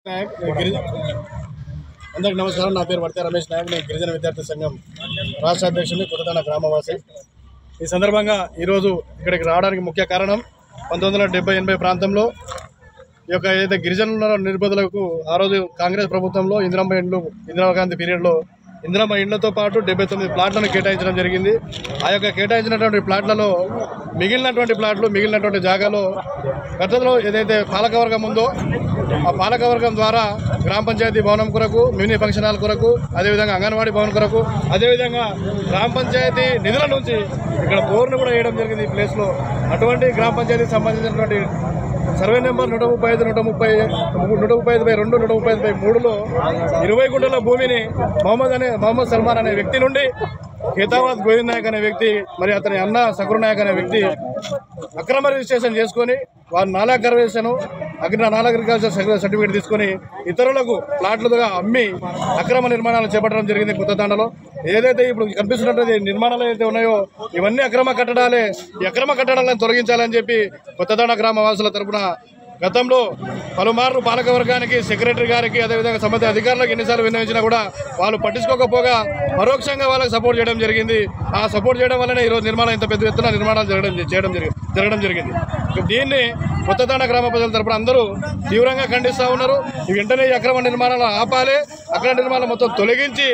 నాయక్ అందరికి నమస్కారం. నా పేరు వర్తే రమేష్ నాయక్. నేను గిరిజన విద్యార్థి సంఘం రాష్ట్ర అధ్యక్షుడిని, కొత్తదండ గ్రామవాసి. ఈ సందర్భంగా ఈరోజు ఇక్కడికి రావడానికి ముఖ్య కారణం 1970-80 ప్రాంతంలో ఈ యొక్క ఏదైతే గిరిజనుల నిరుపేదలకు ఆ రోజు కాంగ్రెస్ ప్రభుత్వంలో ఇందిరాగాంధీ పీరియడ్లో ఇందిరమ్మ ఇండ్లతో పాటు 79 ప్లాట్లను కేటాయించడం జరిగింది. ఆ యొక్క కేటాయించినటువంటి ప్లాట్లలో మిగిలినటువంటి జాగాలో గతంలో ఏదైతే పాలకవర్గం ఉందో ఆ పాలకవర్గం ద్వారా గ్రామ పంచాయతీ భవనం కొరకు, మినీ ఫంక్షన్ హాల్ కొరకు, అదేవిధంగా అంగన్వాడీ భవన్ కొరకు, అదేవిధంగా గ్రామ పంచాయతీ నిధుల నుంచి ఇక్కడ బోర్ను కూడా వేయడం జరిగింది. ఈ ప్లేస్లో అటువంటి గ్రామ పంచాయతీకి సంబంధించినటువంటి సర్వే నెంబర్ 135, 135/2, 135/3లో 20 గుంటల భూమిని మొహమ్మద్ సల్మాన్ అనే వ్యక్తి నుండి ఖేతాబాద్ గోవింద్ నాయక్ అనే వ్యక్తి, మరి అతని అన్న సకుర్ నాయక్ అనే వ్యక్తి అక్రమ రిజిస్ట్రేషన్ చేసుకొని వారు నాలా అగ్రికల్చర్ సర్టిఫికేట్ తీసుకొని ఇతరులకు ప్లాట్లుగా అమ్మి అక్రమ నిర్మాణాలు చేపట్టడం జరిగింది. కొత్తదండలో ఏదైతే ఇప్పుడు కనిపిస్తున్నట్టు నిర్మాణాలు ఏదైతే ఉన్నాయో ఇవన్నీ అక్రమ కట్టడాలే. ఈ అక్రమ కట్టడాలను తొలగించాలని చెప్పి కొత్తదండ గ్రామ వాసుల తరఫున గతంలో పలుమార్లు పాలకవర్గానికి, సెక్రటరీ గారికి, అదేవిధంగా సంబంధిత అధికారులకు ఎన్నిసార్లు విన్నవించినా కూడా వాళ్ళు పట్టించుకోకపోగా పరోక్షంగా వాళ్ళకి సపోర్ట్ చేయడం జరిగింది. ఆ సపోర్ట్ చేయడం వల్లనే ఈరోజు నిర్మాణం ఇంత పెద్ద ఎత్తున నిర్మాణాలు జరగడం జరిగింది. దీన్ని కొత్తదండ గ్రామ ప్రజల తరపున అందరూ తీవ్రంగా ఖండిస్తూ ఉన్నారు. వెంటనే ఈ అక్రమ నిర్మాణాలు ఆపాలి. అక్రమ నిర్మాణాలు మొత్తం తొలగించి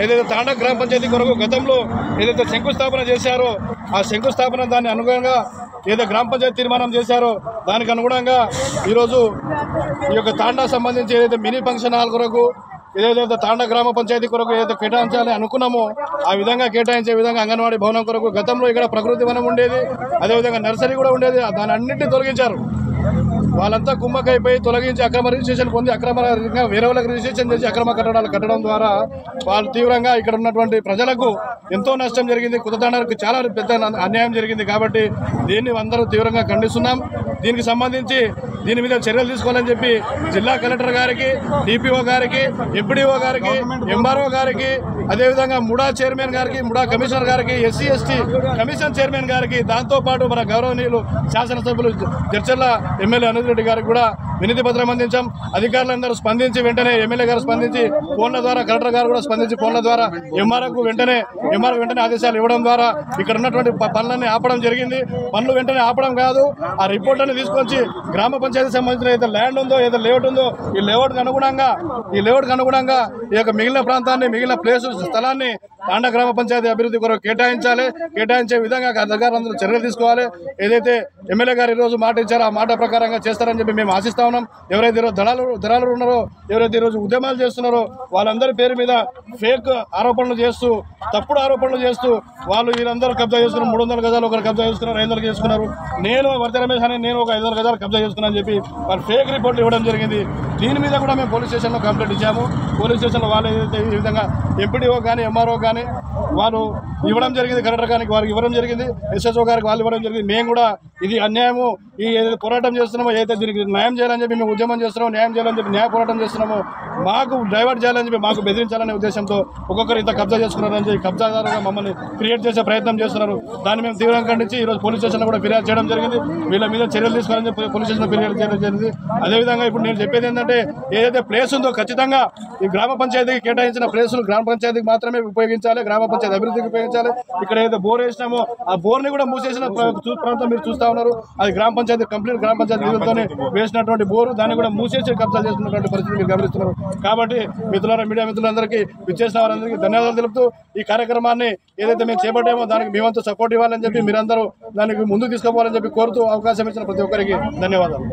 ఏదైతే తాండా గ్రామ పంచాయతీ కొరకు గతంలో ఏదైతే శంకుస్థాపన చేశారో ఆ శంకుస్థాపన దాన్ని అనుగుణంగా ఏదైతే గ్రామ పంచాయతీ తీర్మానం చేశారో దానికి అనుగుణంగా ఈరోజు ఈ యొక్క తాండా సంబంధించి ఏదైతే మినీ ఫంక్షన్ హాల్ కొరకు, ఏదైతే తాండా గ్రామ పంచాయతీ కొరకు ఏదైతే కేటాయించాలని అనుకున్నామో ఆ విధంగా కేటాయించే విధంగా అంగన్వాడీ భవనం కొరకు గతంలో ఇక్కడ ప్రకృతి వనం ఉండేది, అదేవిధంగా నర్సరీ కూడా ఉండేది. దాని అన్నింటినీ తొలగించారు. వాళ్ళంతా కుమ్మకైపోయి తొలగించి అక్రమ రిజిస్ట్రేషన్ పొంది అక్రమంగా వేరే వాళ్ళకి రిజిస్ట్రేషన్ చేసి అక్రమ కట్టడాలు కట్టడం ద్వారా వాళ్ళు తీవ్రంగా ఇక్కడ ఉన్నటువంటి ప్రజలకు ఎంతో నష్టం జరిగింది. కొత్తదండకు చాలా పెద్ద అన్యాయం జరిగింది. కాబట్టి దీన్ని అందరూ తీవ్రంగా ఖండిస్తున్నాం. దీనికి సంబంధించి దీని మీద చర్యలు తీసుకోవాలని చెప్పి జిల్లా కలెక్టర్ గారికి, డిపిఓ గారికి, ఎంపీడీఓ గారికి, ఎంఆర్ఓ గారికి, అదేవిధంగా ముడా చైర్మన్ గారికి, ముడా కమిషనర్ గారికి, ఎస్సీ ఎస్టీ కమిషన్ చైర్మన్ గారికి, దాంతోపాటు మన గౌరవనీయులు శాసనసభ్యులు జడ్చర్ల ఎమ్మెల్యే అనిల్ రెడ్డి గారికి కూడా వినతి పత్రం అందించాం. అధికారులందరూ స్పందించి వెంటనే ఎమ్మెల్యే గారు స్పందించి ఫోన్ల ద్వారా, కలెక్టర్ గారు కూడా స్పందించి ఫోన్ల ద్వారా ఎంఆర్ఓకు వెంటనే ఆదేశాలు ఇవ్వడం ద్వారా ఇక్కడ ఉన్నటువంటి పనులన్నీ ఆపడం జరిగింది. పనులు వెంటనే ఆపడం కాదు, ఆ రిపోర్ట్ని తీసుకొచ్చి గ్రామ పంచాయతీ సంబంధించిన ఏదైతే ల్యాండ్ ఉందో, ఏదైతే లేఅవుట్ ఉందో ఈ లేఅవుట్కి అనుగుణంగా ఈ యొక్క మిగిలిన ప్రాంతాన్ని, మిగిలిన స్థలాన్ని తాండా గ్రామ పంచాయతీ అభివృద్ధి కొరకు కేటాయించే విధంగా అధికారులందరూ చర్యలు తీసుకోవాలి. ఏదైతే ఎమ్మెల్యే గారు ఈరోజు మాట ఇచ్చారో ఆ మాట ప్రకారంగా చేస్తారని చెప్పి మేము ఆశిస్తా ఉన్నాం. ఎవరైతే ఈరోజు దళాలు ఉన్నారో, ఎవరైతే ఈరోజు ఉద్యమాలు చేస్తున్నారో వాళ్ళందరి పేరు మీద ఫేక్ ఆరోపణలు చేస్తూ, తప్పుడు ఆరోపణలు చేస్తూ వాళ్ళు వీరందరూ కబ్జా చేసుకున్నారు. 300 గజాలు ఒకరు కబ్జా చేసుకున్నారు, 500 చేసుకున్నారు. నేను వర్తే రమేష్ అని నేను ఒక 500 గజాలు కబ్జా చేసుకున్నా అని చెప్పి వాళ్ళు ఫేక్ రిపోర్ట్లు ఇవ్వడం జరిగింది. దీని మీద కూడా మేము పోలీస్ స్టేషన్లో కంప్లైంట్ ఇచ్చాము. పోలీస్ స్టేషన్లో వాళ్ళు ఏదైతే ఈ విధంగా ఎంపీడీఓ కానీ, ఎంఆర్ఓ కానీ వాళ్ళు ఇవ్వడం జరిగింది, కలెక్టర్ గారికి వారికి ఇవ్వడం జరిగింది, ఎస్ఎస్ఓ గారికి వాళ్ళు ఇవ్వడం జరిగింది. మేము కూడా ఇది అన్యాయము, ఈ ఏదైతే పోరాటం చేస్తున్నామో, ఏదైతే దీనికి న్యాయం చేయాలని చెప్పి మేము ఉద్యమం చేస్తున్నామో, న్యాయం చేయాలని చెప్పి న్యాయ పోరాటం చేస్తున్నామో, మాకు డైవర్ట్ చేయాలని చెప్పి, మాకు బెదిరించాలనే ఉద్దేశంతో ఒక్కొక్కరు ఇంత కబ్జా చేసుకున్నారని చెప్పి కబ్జాదారుగా మమ్మల్ని క్రియేట్ చేసే ప్రయత్నం చేస్తున్నారు. దాన్ని మేము తీవ్రంగా ఖండించి ఈరోజు పోలీస్ స్టేషన్లో కూడా ఫిర్యాదు చేయడం జరిగింది. వీళ్ళ మీద చర్యలు తీసుకోవాలని చెప్పి పోలీస్ స్టేషన్లో ఫిర్యాదు చేయడం జరిగింది. అదేవిధంగా ఇప్పుడు నేను చెప్పేది ఏంటంటే ఏదైతే ప్లేస్ ఉందో ఖచ్చితంగా ఈ గ్రామ పంచాయతీకి కేటాయించిన ప్లేసులు గ్రామ పంచాయతీకి మాత్రమే ఉపయోగించాలి, గ్రామ పంచాయతీ అభివృద్ధికి ఉపయోగించాలి. ఇక్కడ ఏదైతే బోర్ వేసినామో ఆ బోర్ని కూడా మూసేసిన ప్రాంతం మీరు చూస్తా ఉన్నారు. అది గ్రామ పంచాయతీ కంప్లీట్ గ్రామ పంచాయతీ నిధులతోనే వేసినటువంటి బోరు, దాన్ని కూడా మూసేసి కబ్జా చేస్తున్నటువంటి పరిస్థితి మీరు గమనిస్తున్నారు. కాబట్టి మిత్రులారా, మీడియా మిత్రులందరికీ, విచ్చేసిన వారందరికీ ధన్యవాదాలు తెలుపుతూ ఈ కార్యక్రమాన్ని ఏదైతే మేము చేపట్టామో దానికి మేమంతా సపోర్ట్ ఇవ్వాలని చెప్పి, మీరందరూ దానికి ముందుకు తీసుకుపోవాలని చెప్పి కోరుతూ అవకాశం ఇచ్చిన ప్రతి ఒక్కరికి ధన్యవాదాలు.